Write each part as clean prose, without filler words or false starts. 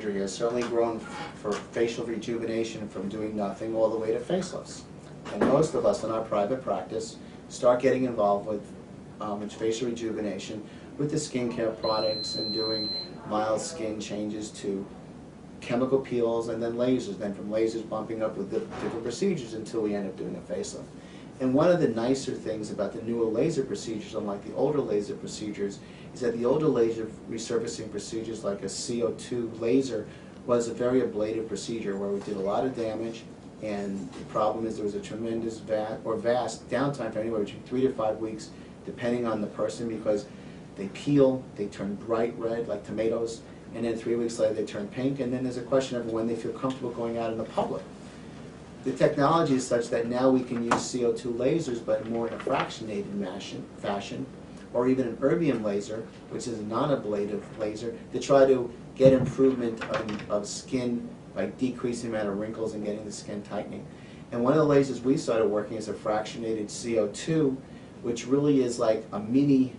surgery has certainly grown for facial rejuvenation from doing nothing all the way to facelifts. And most of us in our private practice start getting involved with facial rejuvenation with the skincare products and doing mild skin changes to chemical peels and then lasers, then from lasers bumping up with different procedures until we end up doing a facelift. And one of the nicer things about the newer laser procedures, unlike the older laser procedures, is that the older laser resurfacing procedures like a CO2 laser was a very ablative procedure where we did a lot of damage, and the problem is there was a tremendous vast downtime for anywhere between 3 to 5 weeks depending on the person, because they peel, they turn bright red like tomatoes, and then 3 weeks later they turn pink, and then there's a question of when they feel comfortable going out in the public. The technology is such that now we can use CO2 lasers, but more in a fractionated fashion, or even an erbium laser, which is a non-ablative laser, to try to get improvement of skin by decreasing the amount of wrinkles and getting the skin tightening. And one of the lasers we started working is a fractionated CO2, which really is like a mini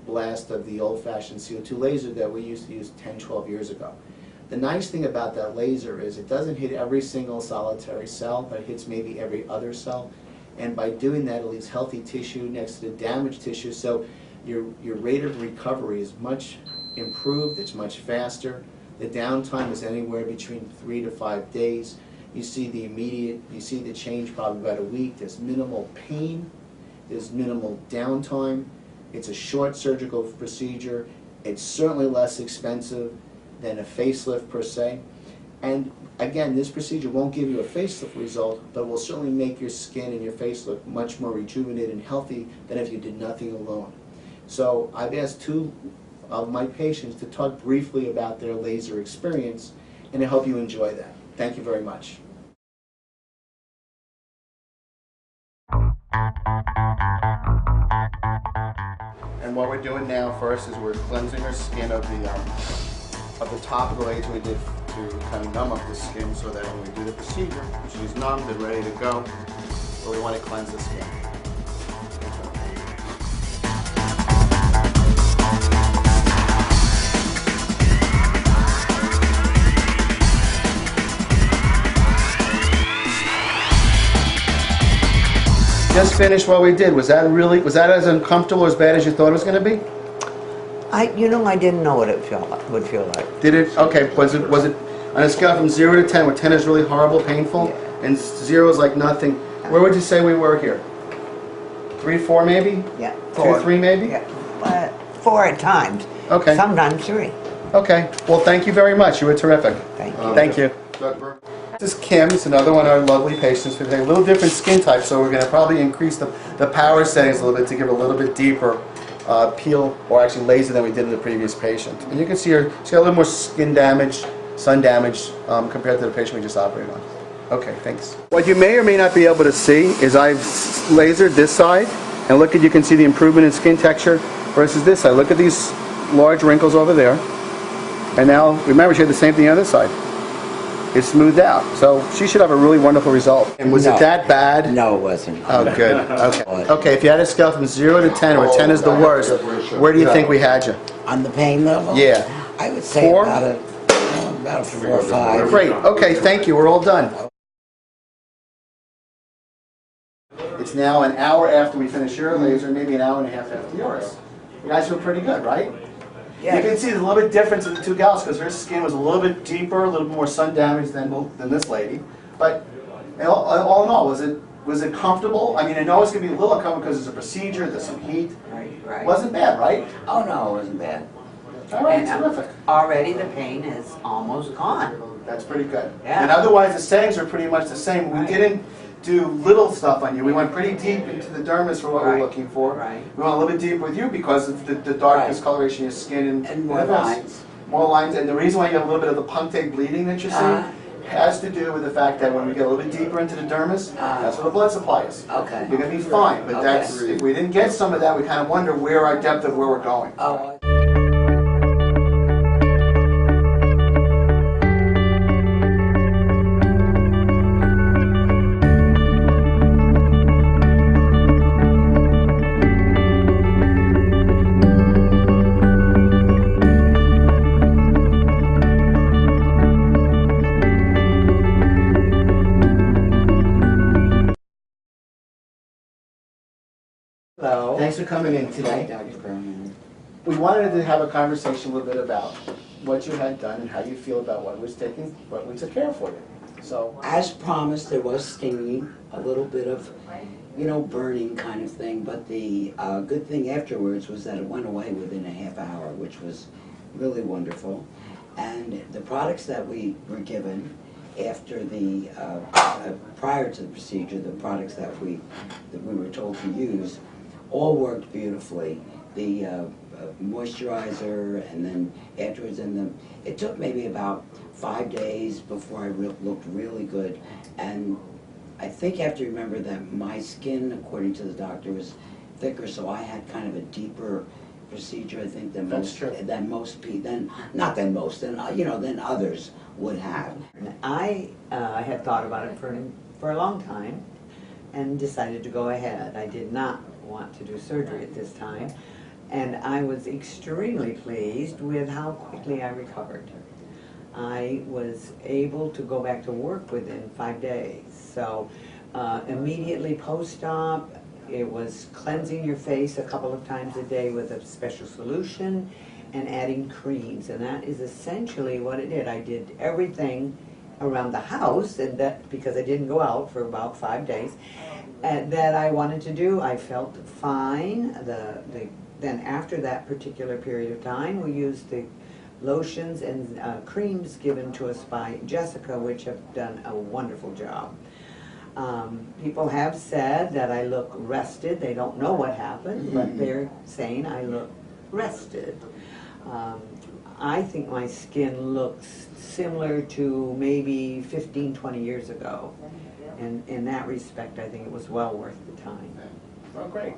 blast of the old-fashioned CO2 laser that we used to use 10, 12 years ago. The nice thing about that laser is it doesn't hit every single solitary cell, but it hits maybe every other cell. And by doing that, it leaves healthy tissue next to the damaged tissue, so your rate of recovery is much improved, it's much faster. The downtime is anywhere between 3 to 5 days. You see the change probably about a week. There's minimal pain, there's minimal downtime. It's a short surgical procedure. It's certainly less expensive than a facelift per se. And again, this procedure won't give you a facelift result, but will certainly make your skin and your face look much more rejuvenated and healthy than if you did nothing alone. So I've asked 2 of my patients to talk briefly about their laser experience, and I hope you enjoy that. Thank you very much. And what we're doing now first is we're cleansing our skin of the topical laser we did to kind of numb up the skin, so that when we do the procedure, she's numbed and ready to go, but we want to cleanse the skin. Just finished what we did. Was that as uncomfortable or as bad as you thought it was going to be? I didn't know what it would feel like. Did it? Okay. Was it on a scale from 0 to 10, where 10 is really horrible, painful, yeah, and 0 is like nothing? Where would you say we were here? 3, 4 maybe? Yeah. 2, 3 maybe? Yeah. 4 at times. Okay. Sometimes 3. Okay. Well, thank you very much. You were terrific. Thank you. Thank you. This is Kim. It's another one of our lovely patients with a little different skin type, so we're going to probably increase the power settings a little bit to give a little bit deeper peel, or actually laser, than we did in the previous patient. And you can see her, she's got a little more skin damage, sun damage, compared to the patient we just operated on. Okay, thanks. What you may or may not be able to see is I've lasered this side, and look, you can see the improvement in skin texture versus this side. Look at these large wrinkles over there. And now, remember, she had the same thing on this side. It's smoothed out. So she should have a really wonderful result. And was it that bad? No, it wasn't. Oh, good. Okay. Okay, if you had a scale from 0 to 10, where 10 is the worst, where do you think we had you? On the pain level? Yeah. I would say 4? about a 4 or 5. Great. Okay, thank you. We're all done. It's now an hour after we finish your laser, maybe an hour and a half after yours. You guys feel pretty good, right? Yeah. You can see there's a little bit difference in the 2 gals, because her skin was a little bit deeper, a little bit more sun damage than this lady. But all in all, was it comfortable? I mean, I know it's going to be a little uncomfortable because it's a procedure, there's some heat. Right. Wasn't bad, right? Oh, no, it wasn't bad. All right, And, terrific. Already the pain is almost gone. That's pretty good. Yeah. And otherwise, the settings are pretty much the same. We Right. didn't do little stuff on you. We went pretty deep into the dermis for what we were looking for. Right. We went a little bit deeper with you because of the dark Right. discoloration of your skin And more the rest. lines. More lines, and the reason why you have a little bit of the punctate bleeding that you're seeing has to do with the fact that when we get a little bit deeper into the dermis, that's where the blood supply is. Okay. You're going to be fine, but that's, if we didn't get some of that, we kind of wonder where our depth of where we're going. Oh. Hello. Thanks for coming in Hi, today. Dr. Berman. We wanted to have a conversation a little bit about what you had done and how you feel about what we took care of for you. So, As promised, there was stinging, a little bit of, burning kind of thing, but the good thing afterwards was that it went away within a half hour, which was really wonderful. And the products that we were given after the, prior to the procedure, the products that we were told to use, all worked beautifully. The moisturizer, and then afterwards, it took maybe about 5 days before I looked really good. And I think you have to remember that my skin, according to the doctor, was thicker, so I had kind of a deeper procedure, I think, than most people, than others would have. I had thought about it for a long time and decided to go ahead. I did not want to do surgery at this time, and I was extremely pleased with how quickly I recovered. I was able to go back to work within 5 days. So immediately post-op, it was cleansing your face a couple of times a day with a special solution and adding creams, and that is essentially what it did. I did everything around the house, and that because I didn't go out for about 5 days, that I wanted to do. I felt fine. Then after that particular period of time, we used the lotions and creams given to us by Jessica, which have done a wonderful job. People have said that I look rested. They don't know what happened, but they're saying I look rested. I think my skin looks similar to maybe 15, 20 years ago. And in that respect, I think it was well worth the time. oh, great.